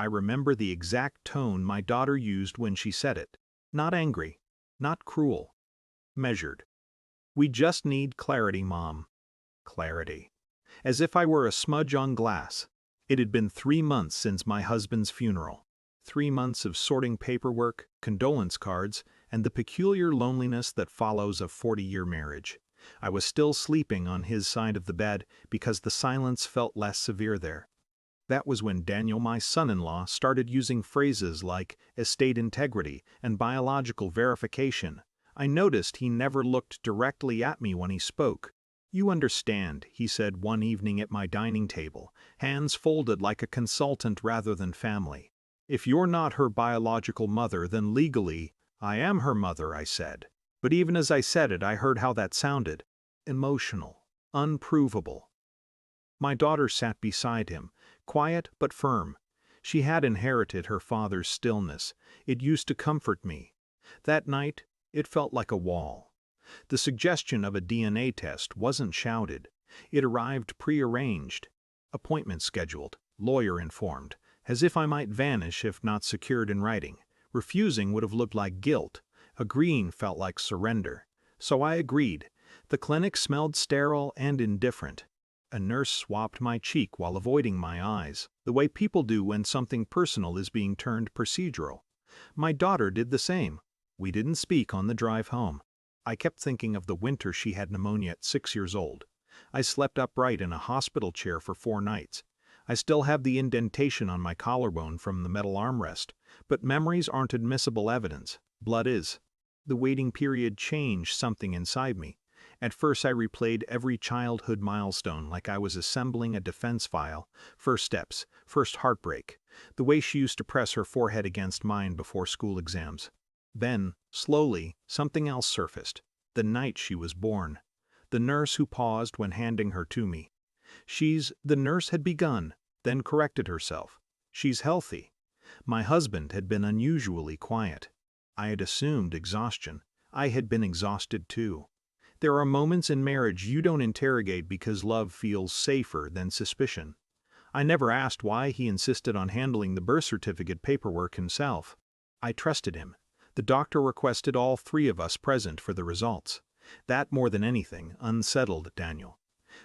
I remember the exact tone my daughter used when she said it. Not angry, not cruel, measured. "We just need clarity, Mom." Clarity. As if I were a smudge on glass. It had been 3 months since my husband's funeral. 3 months of sorting paperwork, condolence cards, and the peculiar loneliness that follows a 40-year marriage. I was still sleeping on his side of the bed because the silence felt less severe there. That was when Daniel, my son-in-law, started using phrases like estate integrity and biological verification. I noticed he never looked directly at me when he spoke. "You understand," he said one evening at my dining table, hands folded like a consultant rather than family. "If you're not her biological mother, then legally, I am her mother," I said. But even as I said it, I heard how that sounded. Emotional. Unprovable. My daughter sat beside him, quiet but firm. She had inherited her father's stillness. It used to comfort me. That night, it felt like a wall. The suggestion of a DNA test wasn't shouted. It arrived prearranged. Appointment scheduled, lawyer informed, as if I might vanish if not secured in writing. Refusing would have looked like guilt. Agreeing felt like surrender. So I agreed. The clinic smelled sterile and indifferent. A nurse swabbed my cheek while avoiding my eyes, the way people do when something personal is being turned procedural. My daughter did the same. We didn't speak on the drive home. I kept thinking of the winter she had pneumonia at 6 years old. I slept upright in a hospital chair for 4 nights. I still have the indentation on my collarbone from the metal armrest, but memories aren't admissible evidence. Blood is. The waiting period changed something inside me. At first I replayed every childhood milestone like I was assembling a defense file. First steps, first heartbreak, the way she used to press her forehead against mine before school exams. Then, slowly, something else surfaced. The night she was born. The nurse who paused when handing her to me. The nurse had begun, then corrected herself. "She's healthy." My husband had been unusually quiet. I had assumed exhaustion. I had been exhausted too. There are moments in marriage you don't interrogate because love feels safer than suspicion. I never asked why he insisted on handling the birth certificate paperwork himself. I trusted him. The doctor requested all 3 of us present for the results. That, more than anything, unsettled Daniel.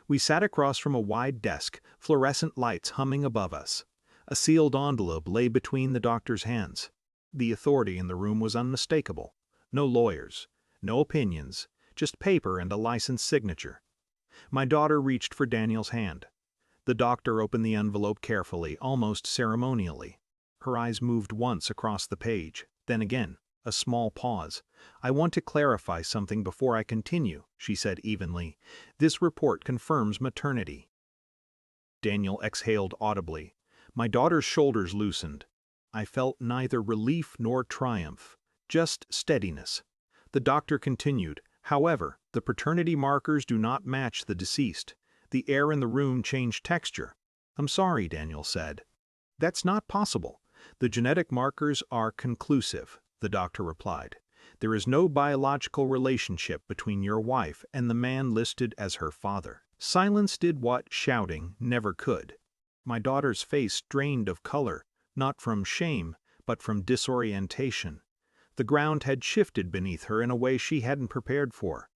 We sat across from a wide desk, fluorescent lights humming above us. A sealed envelope lay between the doctor's hands. The authority in the room was unmistakable. No lawyers, no opinions, just paper and a licensed signature. My daughter reached for Daniel's hand. The doctor opened the envelope carefully, almost ceremonially. Her eyes moved once across the page, then again. A small pause. "I want to clarify something before I continue," she said evenly. "This report confirms maternity." Daniel exhaled audibly. My daughter's shoulders loosened. I felt neither relief nor triumph, just steadiness. The doctor continued, "However, the paternity markers do not match the deceased. The air in the room changed texture." "I'm sorry," Daniel said. "That's not possible. The genetic markers are conclusive," the doctor replied. "There is no biological relationship between your wife and the man listed as her father." Silence did what shouting never could. My daughter's face drained of color, not from shame, but from disorientation. The ground had shifted beneath her in a way she hadn't prepared for.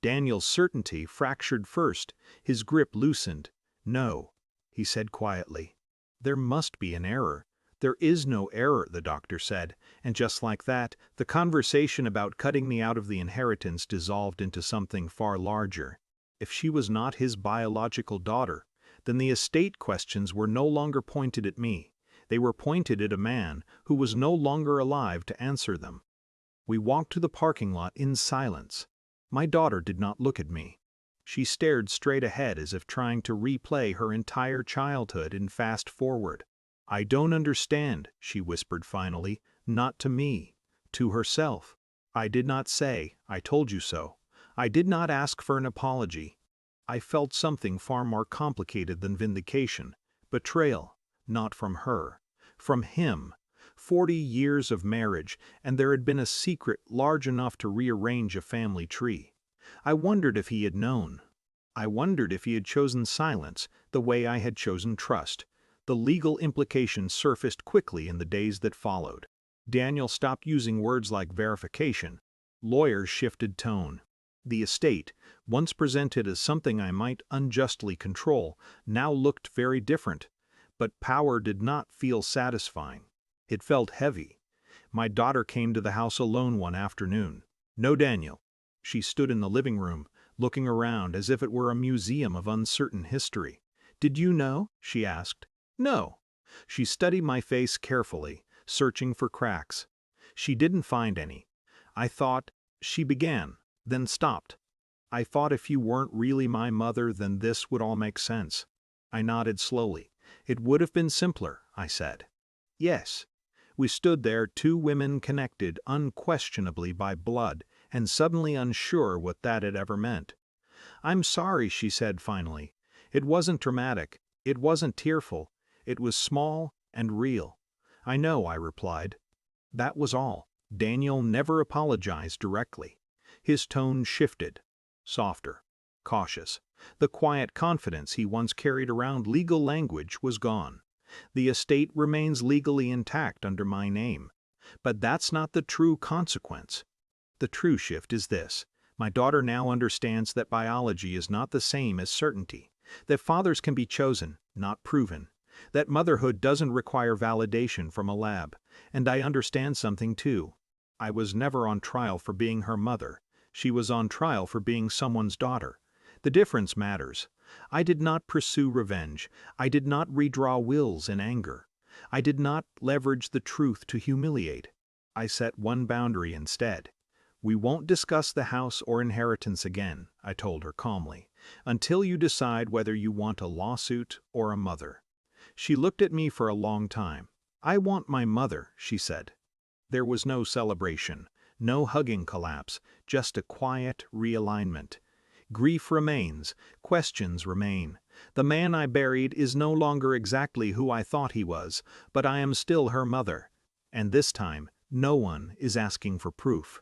Daniel's certainty fractured first, his grip loosened. "No," he said quietly. "There must be an error." "There is no error," the doctor said, and just like that, the conversation about cutting me out of the inheritance dissolved into something far larger. If she was not his biological daughter, then the estate questions were no longer pointed at me. They were pointed at a man who was no longer alive to answer them. We walked to the parking lot in silence. My daughter did not look at me. She stared straight ahead as if trying to replay her entire childhood in fast forward. "I don't understand," she whispered finally, not to me, to herself. I did not say, "I told you so." I did not ask for an apology. I felt something far more complicated than vindication. Betrayal, not from her. From him. 40 years of marriage, and there had been a secret large enough to rearrange a family tree. I wondered if he had known. I wondered if he had chosen silence the way I had chosen trust. The legal implications surfaced quickly in the days that followed. Daniel stopped using words like verification. Lawyers shifted tone. The estate, once presented as something I might unjustly control, now looked very different. But power did not feel satisfying. It felt heavy. My daughter came to the house alone one afternoon. No Daniel. She stood in the living room, looking around as if it were a museum of uncertain history. "Did you know?" she asked. "No." She studied my face carefully, searching for cracks. She didn't find any. "I thought," she began, then stopped. "I thought if you weren't really my mother, then this would all make sense." I nodded slowly. "It would have been simpler," I said. "Yes." We stood there, two women connected unquestionably by blood, and suddenly unsure what that had ever meant. "I'm sorry," she said finally. "It wasn't dramatic. It wasn't tearful. It was small and real." "I know," I replied. That was all. Daniel never apologized directly. His tone shifted. Softer. Cautious. The quiet confidence he once carried around legal language was gone. The estate remains legally intact under my name. But that's not the true consequence. The true shift is this. My daughter now understands that biology is not the same as certainty, that fathers can be chosen, not proven, that motherhood doesn't require validation from a lab. And I understand something too. I was never on trial for being her mother. She was on trial for being someone's daughter. The difference matters. I did not pursue revenge. I did not redraw wills in anger. I did not leverage the truth to humiliate. I set one boundary instead. "We won't discuss the house or inheritance again," I told her calmly, "until you decide whether you want a lawsuit or a mother." She looked at me for a long time. "I want my mother," she said. There was no celebration, no hugging collapse, just a quiet realignment. Grief remains, questions remain. The man I buried is no longer exactly who I thought he was, but I am still her mother. And this time, no one is asking for proof.